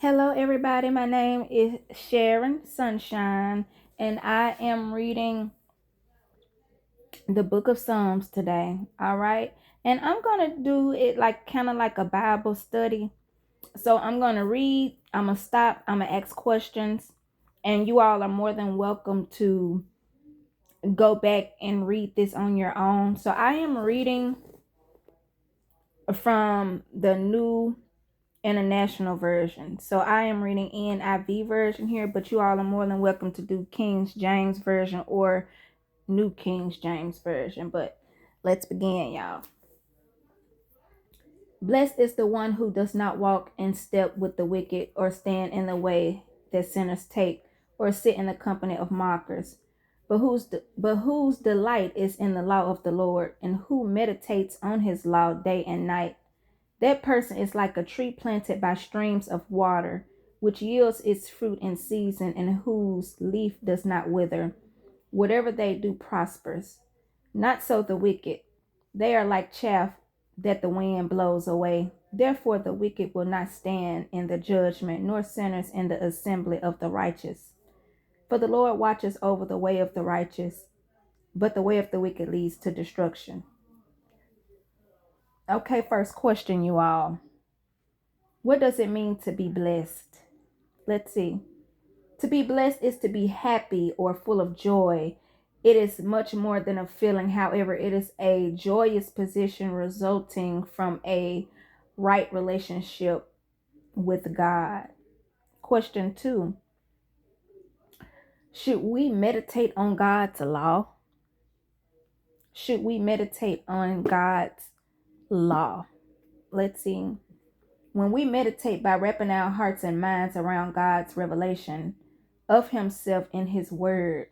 Hello, everybody. My name is Sharon Sunshine, and I am reading the book of Psalms today. All right. And I'm going to do it like kind of like a Bible study. So I'm going to read, I'm going to stop, I'm going to ask questions, and you all are more than welcome to go back and read this on your own. So I am reading from the New International Version. So I am reading NIV version here, but you all are more than welcome to do King James Version or New King James Version. But let's begin, y'all. Blessed is the one who does not walk in step with the wicked, or stand in the way that sinners take, or sit in the company of mockers, but whose delight is in the law of the Lord, and who meditates on his law day and night. That person is like a tree planted by streams of water, which yields its fruit in season, and whose leaf does not wither. Whatever they do prospers. Not so the wicked. They are like chaff that the wind blows away. Therefore, the wicked will not stand in the judgment, nor sinners in the assembly of the righteous. For the Lord watches over the way of the righteous, but the way of the wicked leads to destruction. Okay, first question, you all. What does it mean to be blessed? Let's see. To be blessed is to be happy or full of joy. It is much more than a feeling. However, it is a joyous position resulting from a right relationship with God. Question 2. Should we meditate on God's law? Should we meditate on God's law? Let's see. When we meditate by wrapping our hearts and minds around God's revelation of himself in his word,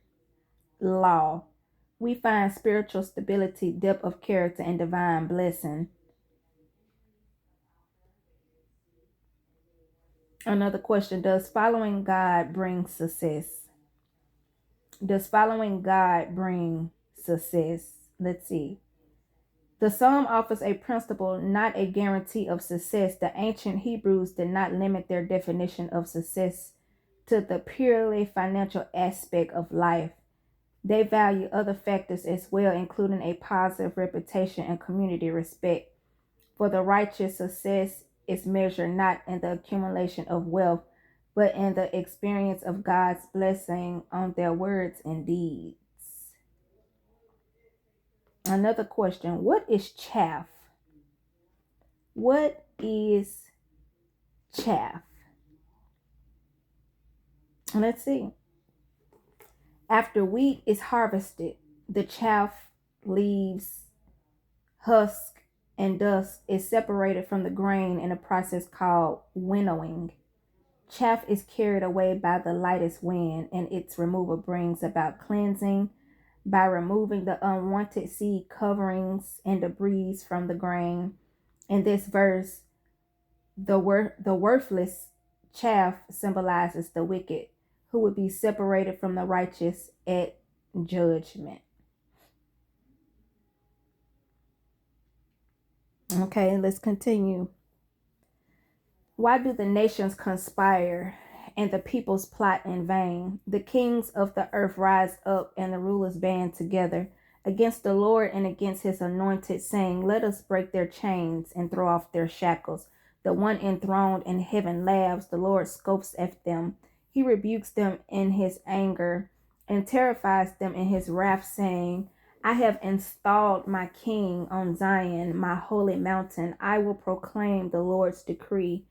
law, we find spiritual stability, depth of character, and divine blessing. Another question: does following God bring success? Does following God bring success? Let's see. The psalm offers a principle, not a guarantee of success. The ancient Hebrews did not limit their definition of success to the purely financial aspect of life. They value other factors as well, including a positive reputation and community respect. For the righteous, success is measured not in the accumulation of wealth, but in the experience of God's blessing on their words and deeds. Another question: what is chaff? What is chaff? Let's see. After wheat is harvested, the chaff, leaves, husk, and dust is separated from the grain in a process called winnowing. Chaff is carried away by the lightest wind, and its removal brings about cleansing by removing the unwanted seed coverings and debris from the grain. In this verse, the worthless chaff symbolizes the wicked, who would be separated from the righteous at judgment. Okay, let's continue. Why do the nations conspire and the peoples plot in vain? The kings of the earth rise up and the rulers band together against the Lord and against his anointed, saying, let us break their chains and throw off their shackles. The one enthroned in heaven laughs. The Lord scoffs at them. He rebukes them in his anger and terrifies them in his wrath, saying, I have installed my king on Zion, my holy mountain. I will proclaim the Lord's decree.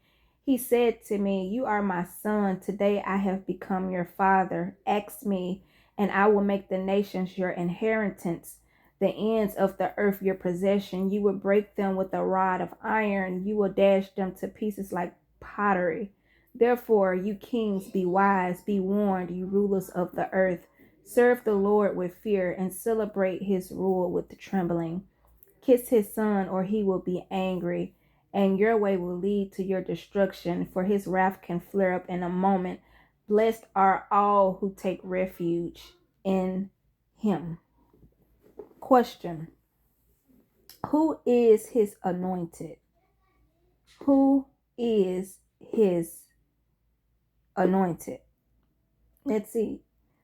He said to me, you are my son. Today I have become your father. Ask me, and I will make the nations your inheritance, the ends of the earth your possession. You will break them with a rod of iron. You will dash them to pieces like pottery. Therefore, you kings, be wise, be warned, you rulers of the earth. Serve the Lord with fear and celebrate his rule with trembling. Kiss his son, or he will be angry, and your way will lead to your destruction, for his wrath can flare up in a moment. Blessed are all who take refuge in him. Question: who is his anointed? Who is his anointed. Let's see.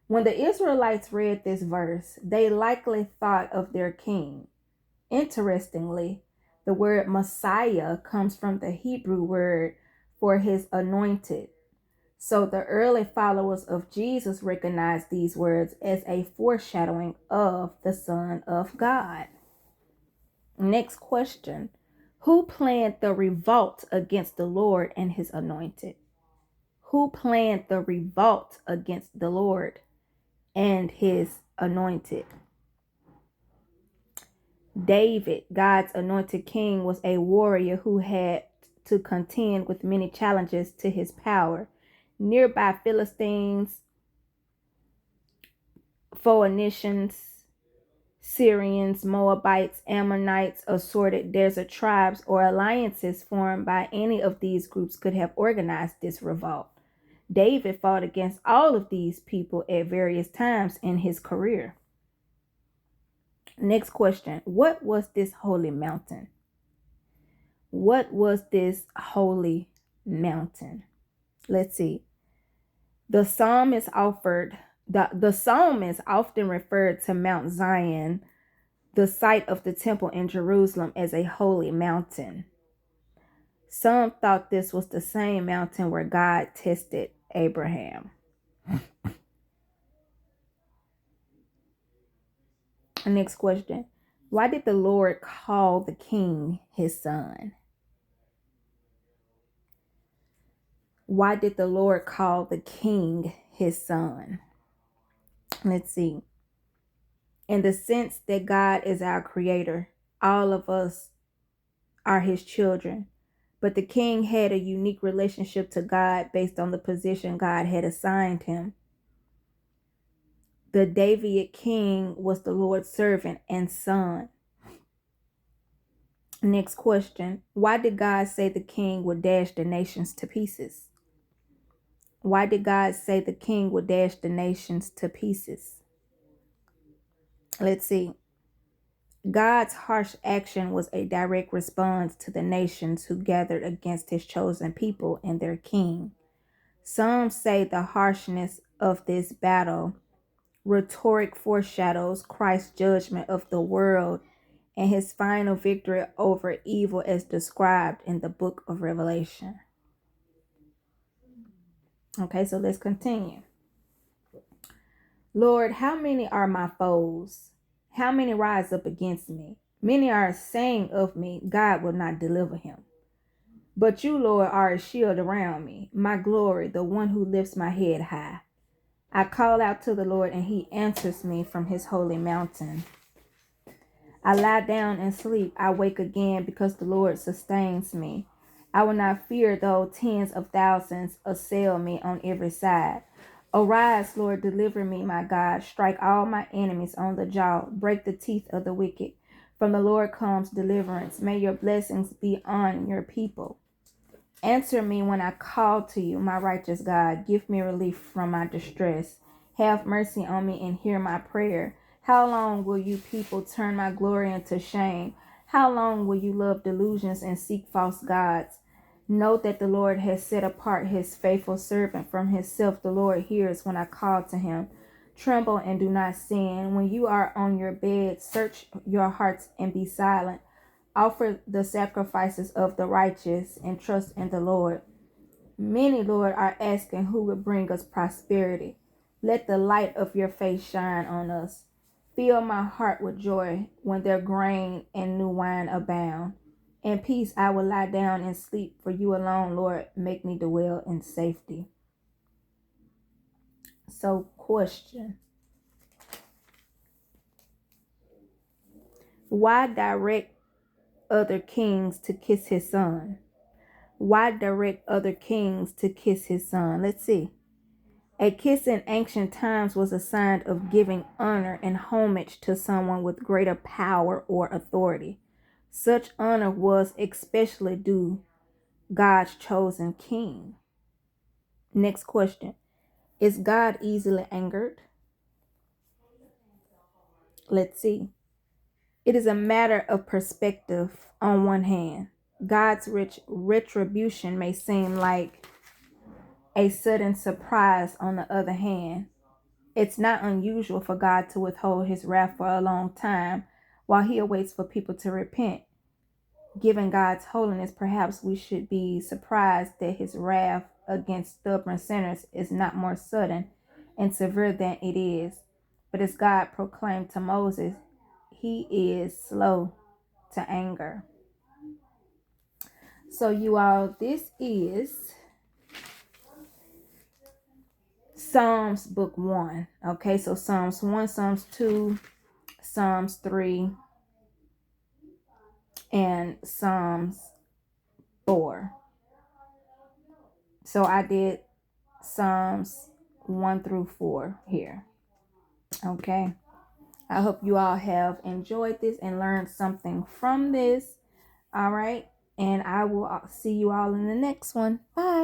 When the Israelites read this verse, they likely thought of their king. Interestingly, the word Messiah comes from the Hebrew word for his anointed. So the early followers of Jesus recognized these words as a foreshadowing of the Son of God. Next question. Who planned the revolt against the Lord and his anointed? Who planned the revolt against the Lord and his anointed? David, God's anointed king, was a warrior who had to contend with many challenges to his power. Nearby Philistines, Phoenicians, Syrians, Moabites, Ammonites, assorted desert tribes, or alliances formed by any of these groups could have organized this revolt. David fought against all of these people at various times in his career. Next question. What was this holy mountain? What was this holy mountain? Let's see. The psalmist often referred to Mount Zion, the site of the temple in Jerusalem, as a holy mountain. Some thought this was the same mountain where God tested Abraham. Next question. Why did the Lord call the king his son? Why did the Lord call the king his son? Let's see. In the sense that God is our creator, all of us are his children. But the king had a unique relationship to God based on the position God had assigned him. The Davidic king was the Lord's servant and son. Next question. Why did God say the king would dash the nations to pieces? Why did God say the king would dash the nations to pieces? Let's see. God's harsh action was a direct response to the nations who gathered against his chosen people and their king. Some say the harshness of this battle rhetoric foreshadows Christ's judgment of the world and his final victory over evil as described in the book of Revelation. Okay, so let's continue. Lord, how many are my foes? How many rise up against me? Many are saying of me, God will not deliver him. But you, Lord, are a shield around me, my glory, the one who lifts my head high. I call out to the Lord, and he answers me from his holy mountain. I lie down and sleep. I wake again because the Lord sustains me. I will not fear though tens of thousands assail me on every side. Arise, Lord, deliver me, my God. Strike all my enemies on the jaw. Break the teeth of the wicked. From the Lord comes deliverance. May your blessings be on your people. Answer me when I call to you, my righteous God. Give me relief from my distress. Have mercy on me and hear my prayer. How long will you people turn my glory into shame? How long will you love delusions and seek false gods? Note that the Lord has set apart his faithful servant from himself. The Lord hears when I call to him. Tremble and do not sin. When you are on your bed, search your hearts and be silent. Offer the sacrifices of the righteous and trust in the Lord. Many, Lord, are asking who will bring us prosperity. Let the light of your face shine on us. Fill my heart with joy when their grain and new wine abound. In peace I will lie down and sleep, for you alone, Lord, make me dwell in safety. So, question. Why direct other kings to kiss his son? Why direct other kings to kiss his son? Let's see. A kiss in ancient times was a sign of giving honor and homage to someone with greater power or authority. Such honor was especially due God's chosen king. Next question. Is God easily angered? Let's see. It is a matter of perspective. On one hand, God's rich retribution may seem like a sudden surprise on the other hand. It's not unusual for God to withhold his wrath for a long time while he awaits for people to repent. Given God's holiness, perhaps we should be surprised that his wrath against stubborn sinners is not more sudden and severe than it is. But as God proclaimed to Moses, he is slow to anger. So you all, this is Psalms book 1. Okay, so Psalms 1, Psalms 2, Psalms 3, and Psalms 4. So I did Psalms 1 through 4 here. Okay. I hope you all have enjoyed this and learned something from this. All right. And I will see you all in the next one. Bye.